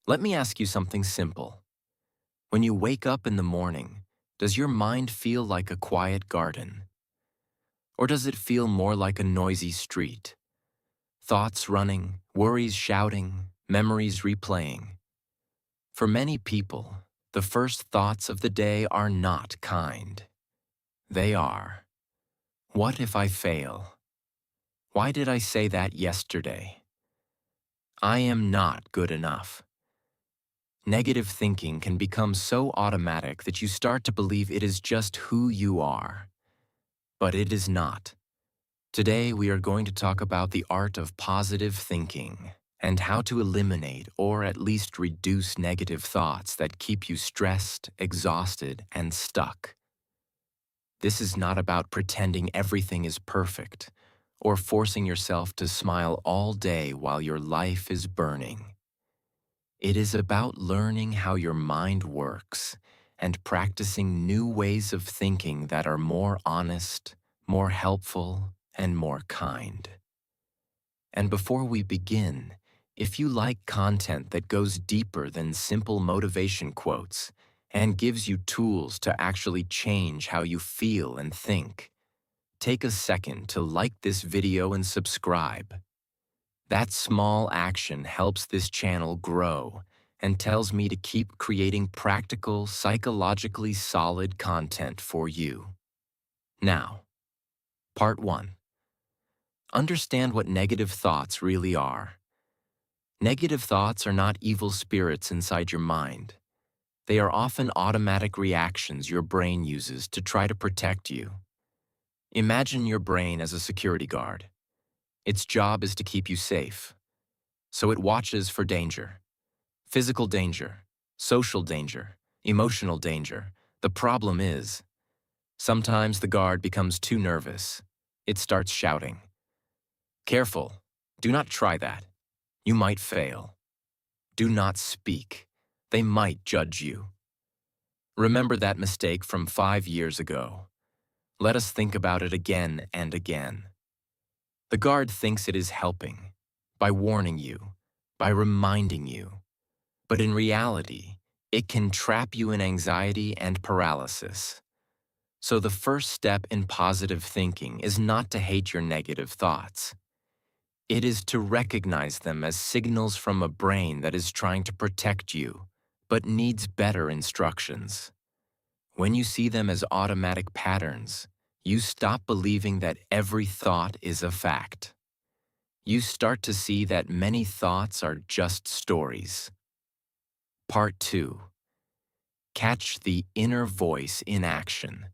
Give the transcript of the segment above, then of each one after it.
Let me ask you something simple. When you wake up in the morning, does your mind feel like a quiet garden? Or does it feel more like a noisy street? Thoughts running, worries shouting, memories replaying. For many people, the first thoughts of the day are not kind. They are, what if I fail? Why did I say that yesterday? I am not good enough. Negative thinking can become so automatic that you start to believe it is just who you are. But it is not. Today, we are going to talk about the art of positive thinking and how to eliminate or at least reduce negative thoughts that keep you stressed, exhausted, and stuck. This is not about pretending everything is perfect or forcing yourself to smile all day while your life is burning. It is about learning how your mind works and practicing new ways of thinking that are more honest, more helpful, and more kind. And before we begin, if you like content that goes deeper than simple motivation quotes and gives you tools to actually change how you feel and think, take a second to like this video and subscribe. That small action helps this channel grow and tells me to keep creating practical, psychologically solid content for you. Now, Part 1. Understand what negative thoughts really are. Negative thoughts are not evil spirits inside your mind. They are often automatic reactions your brain uses to try to protect you. Imagine your brain as a security guard. Its job is to keep you safe. So it watches for danger. Physical danger, social danger, emotional danger. The problem is, sometimes the guard becomes too nervous. It starts shouting. Careful, do not try that. You might fail. Do not speak. They might judge you. Remember that mistake from 5 years ago. Let us think about it again and again. The guard thinks it is helping, by warning you, by reminding you. But in reality, it can trap you in anxiety and paralysis. So the first step in positive thinking is not to hate your negative thoughts. It is to recognize them as signals from a brain that is trying to protect you, but needs better instructions. When you see them as automatic patterns, you stop believing that every thought is a fact. You start to see that many thoughts are just stories. Part 2. Catch the inner voice in action.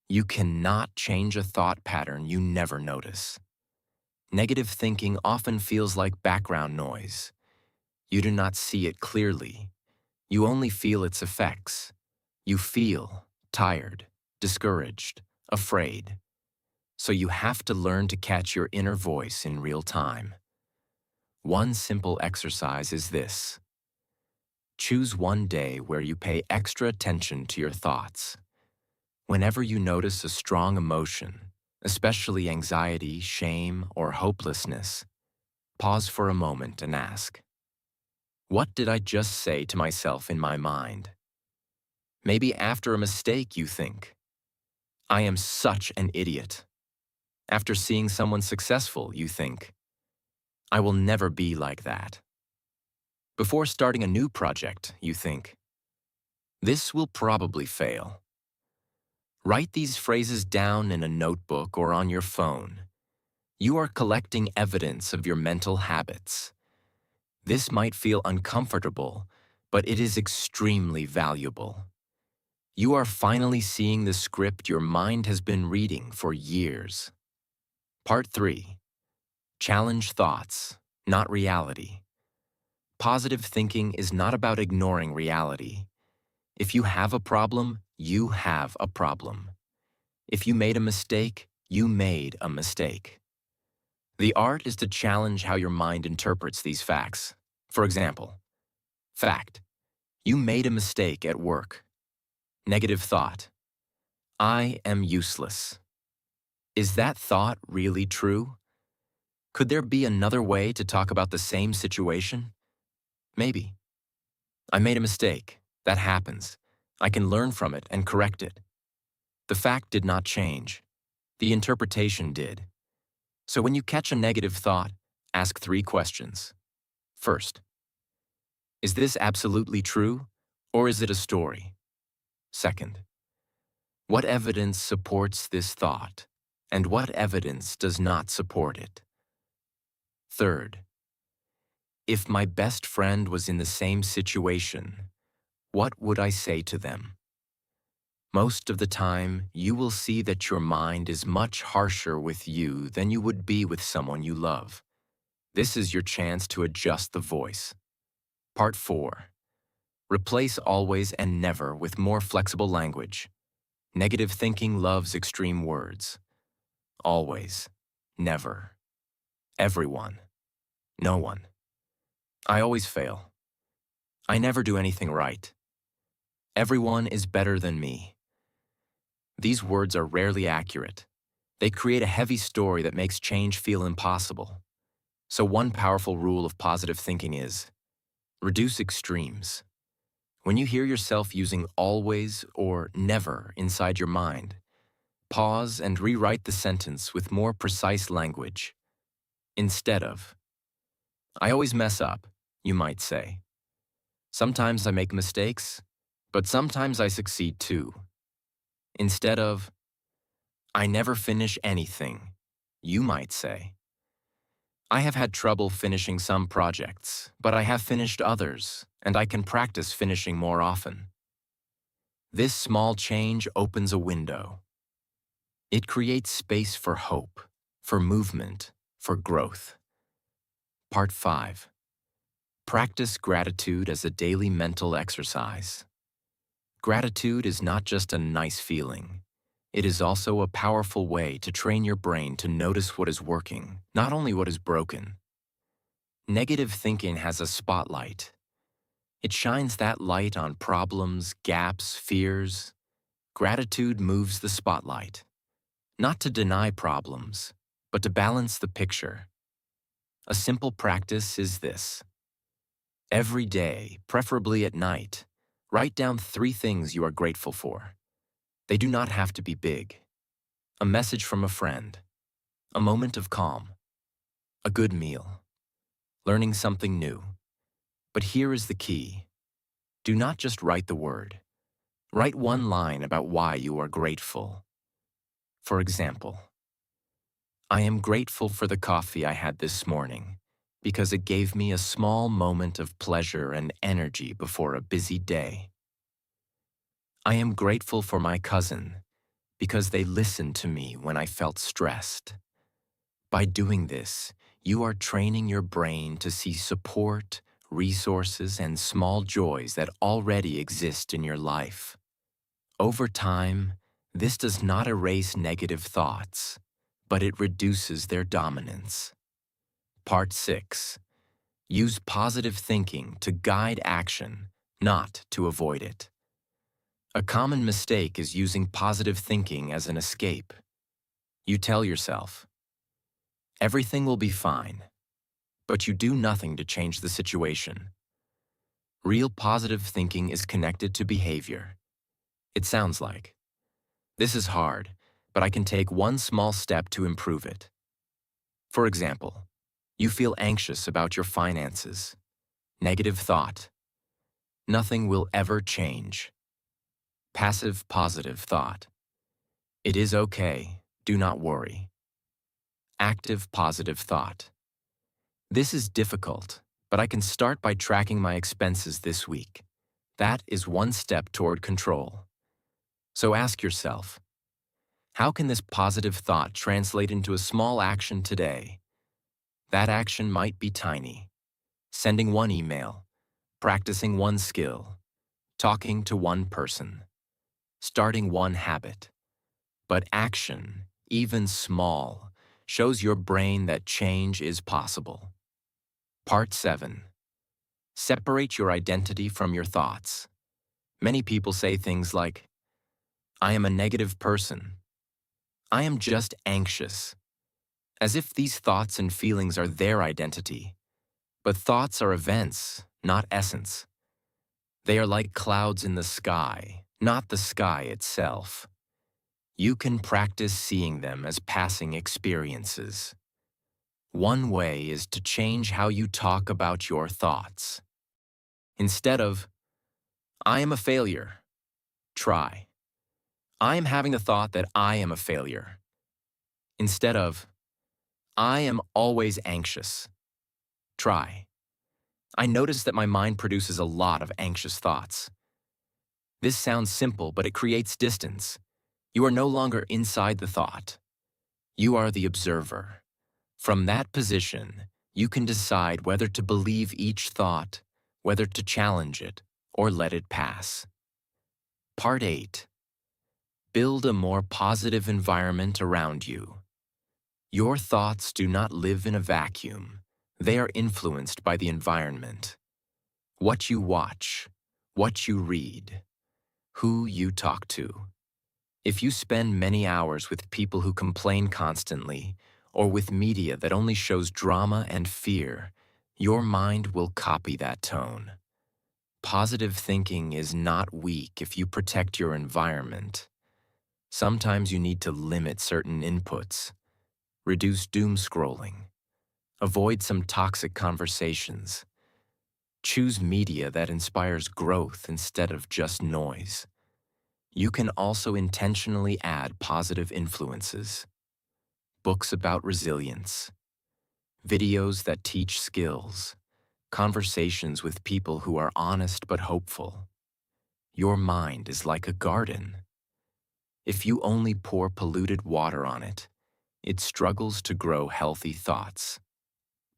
You cannot change a thought pattern you never notice. Negative thinking often feels like background noise. You do not see it clearly. You only feel its effects. You feel tired, discouraged, afraid. So you have to learn to catch your inner voice in real time. One simple exercise is this. Choose one day where you pay extra attention to your thoughts. Whenever you notice a strong emotion, especially anxiety, shame, or hopelessness, pause for a moment and ask, what did I just say to myself in my mind? Maybe after a mistake you think, I am such an idiot. After seeing someone successful, you think, I will never be like that. Before starting a new project, you think, this will probably fail. Write these phrases down in a notebook or on your phone. You are collecting evidence of your mental habits. This might feel uncomfortable, but it is extremely valuable. You are finally seeing the script your mind has been reading for years. Part 3. Challenge thoughts, not reality. Positive thinking is not about ignoring reality. If you have a problem, you have a problem. If you made a mistake, you made a mistake. The art is to challenge how your mind interprets these facts. For example, fact, you made a mistake at work. Negative thought, I am useless. Is that thought really true? Could there be another way to talk about the same situation? Maybe. I made a mistake. That happens. I can learn from it and correct it. The fact did not change. The interpretation did. So when you catch a negative thought, ask 3 questions. First, is this absolutely true, or is it a story? Second, what evidence supports this thought, and what evidence does not support it? Third, if my best friend was in the same situation, what would I say to them? Most of the time, you will see that your mind is much harsher with you than you would be with someone you love. This is your chance to adjust the voice. Part 4. Replace always and never with more flexible language. Negative thinking loves extreme words. Always. Never. Everyone. No one. I always fail. I never do anything right. Everyone is better than me. These words are rarely accurate. They create a heavy story that makes change feel impossible. So one powerful rule of positive thinking is reduce extremes. When you hear yourself using always or never inside your mind, pause and rewrite the sentence with more precise language. Instead of, I always mess up, you might say. Sometimes I make mistakes, but sometimes I succeed too. Instead of, I never finish anything, you might say. I have had trouble finishing some projects, but I have finished others, and I can practice finishing more often. This small change opens a window. It creates space for hope, for movement, for growth. Part 5. Practice gratitude as a daily mental exercise. Gratitude is not just a nice feeling. It is also a powerful way to train your brain to notice what is working, not only what is broken. Negative thinking has a spotlight. It shines that light on problems, gaps, fears. Gratitude moves the spotlight. Not to deny problems, but to balance the picture. A simple practice is this. Every day, preferably at night, write down 3 things you are grateful for. They do not have to be big. A message from a friend, a moment of calm, a good meal, learning something new. But here is the key. Do not just write the word. Write 1 line about why you are grateful. For example, I am grateful for the coffee I had this morning because it gave me a small moment of pleasure and energy before a busy day. I am grateful for my cousin because they listened to me when I felt stressed. By doing this, you are training your brain to see support, resources, and small joys that already exist in your life. Over time, this does not erase negative thoughts, but it reduces their dominance. Part 6. Use positive thinking to guide action, not to avoid it. A common mistake is using positive thinking as an escape. You tell yourself, everything will be fine, but you do nothing to change the situation. Real positive thinking is connected to behavior. It sounds like, this is hard, but I can take 1 small step to improve it. For example, you feel anxious about your finances. Negative thought. Nothing will ever change. Passive positive thought. It is okay, do not worry. Active positive thought. This is difficult, but I can start by tracking my expenses this week. That is 1 step toward control. So ask yourself, how can this positive thought translate into a small action today? That action might be tiny. Sending 1 email, practicing 1 skill, talking to 1 person, starting 1 habit. But action, even small, shows your brain that change is possible. Part 7. Separate your identity from your thoughts. Many people say things like, I am a negative person. I am just anxious. As if these thoughts and feelings are their identity. But thoughts are events, not essence. They are like clouds in the sky, not the sky itself. You can practice seeing them as passing experiences. One way is to change how you talk about your thoughts. Instead of, I am a failure, try, I am having the thought that I am a failure. Instead of, I am always anxious, try, I notice that my mind produces a lot of anxious thoughts. This sounds simple, but it creates distance. You are no longer inside the thought. You are the observer. From that position, you can decide whether to believe each thought, whether to challenge it, or let it pass. Part 8. Build a more positive environment around you. Your thoughts do not live in a vacuum. They are influenced by the environment. What you watch, what you read, who you talk to. If you spend many hours with people who complain constantly, or with media that only shows drama and fear, your mind will copy that tone. Positive thinking is not weak if you protect your environment. Sometimes you need to limit certain inputs, reduce doom scrolling, avoid some toxic conversations, choose media that inspires growth instead of just noise. You can also intentionally add positive influences. Books about resilience, videos that teach skills, conversations with people who are honest but hopeful. Your mind is like a garden. If you only pour polluted water on it, it struggles to grow healthy thoughts.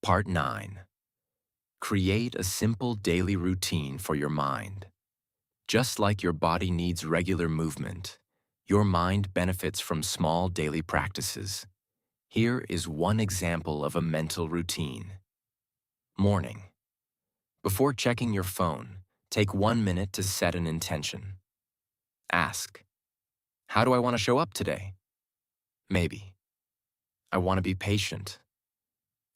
Part 9. Create a simple daily routine for your mind. Just like your body needs regular movement, your mind benefits from small daily practices. Here is one example of a mental routine. Morning. Before checking your phone, take 1 minute to set an intention. Ask, how do I want to show up today? Maybe, I want to be patient.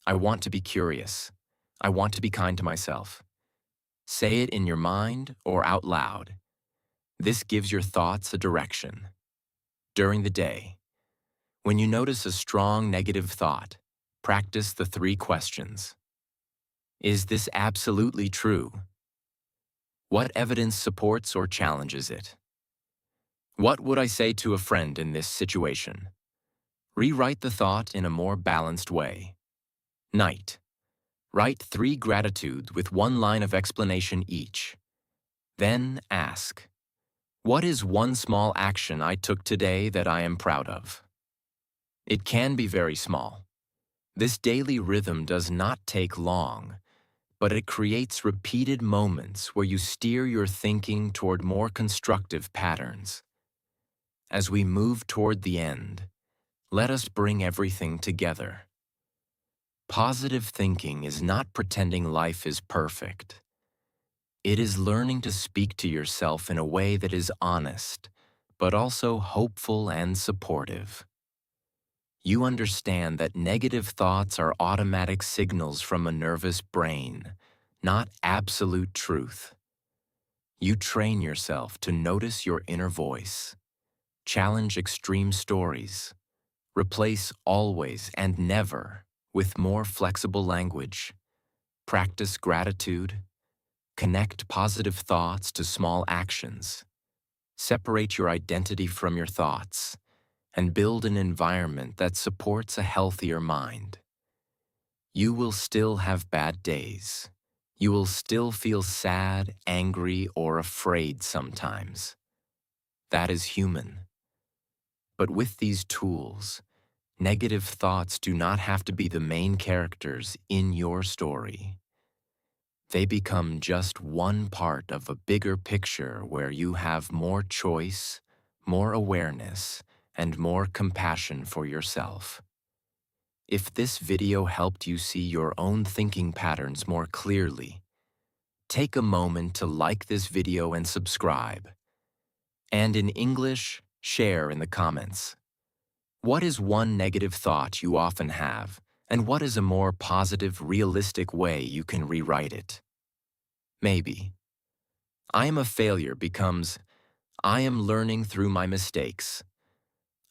I want to be curious. I want to be kind to myself. Say it in your mind or out loud. This gives your thoughts a direction. During the day, when you notice a strong negative thought, practice the 3 questions. Is this absolutely true? What evidence supports or challenges it? What would I say to a friend in this situation? Rewrite the thought in a more balanced way. Night. Write 3 gratitudes with 1 line of explanation each. Then ask, what is one small action I took today that I am proud of? It can be very small. This daily rhythm does not take long, but it creates repeated moments where you steer your thinking toward more constructive patterns. As we move toward the end, let us bring everything together. Positive thinking is not pretending life is perfect. It is learning to speak to yourself in a way that is honest, but also hopeful and supportive. You understand that negative thoughts are automatic signals from a nervous brain, not absolute truth. You train yourself to notice your inner voice, challenge extreme stories, replace always and never with more flexible language, practice gratitude, connect positive thoughts to small actions, separate your identity from your thoughts, and build an environment that supports a healthier mind. You will still have bad days. You will still feel sad, angry, or afraid sometimes. That is human. But with these tools, negative thoughts do not have to be the main characters in your story. They become just one part of a bigger picture where you have more choice, more awareness, and more compassion for yourself. If this video helped you see your own thinking patterns more clearly, take a moment to like this video and subscribe. And in English, share in the comments. What is one negative thought you often have, and what is a more positive, realistic way you can rewrite it? Maybe, I am a failure becomes I am learning through my mistakes.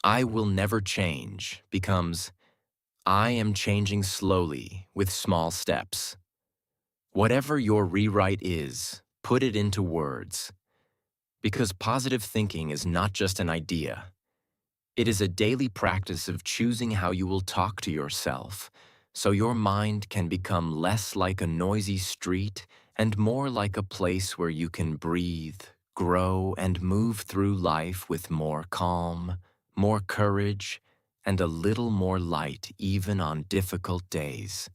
I will never change becomes I am changing slowly with small steps. Whatever your rewrite is, put it into words. Because positive thinking is not just an idea. It is a daily practice of choosing how you will talk to yourself, so your mind can become less like a noisy street and more like a place where you can breathe, grow, and move through life with more calm, more courage, and a little more light even on difficult days.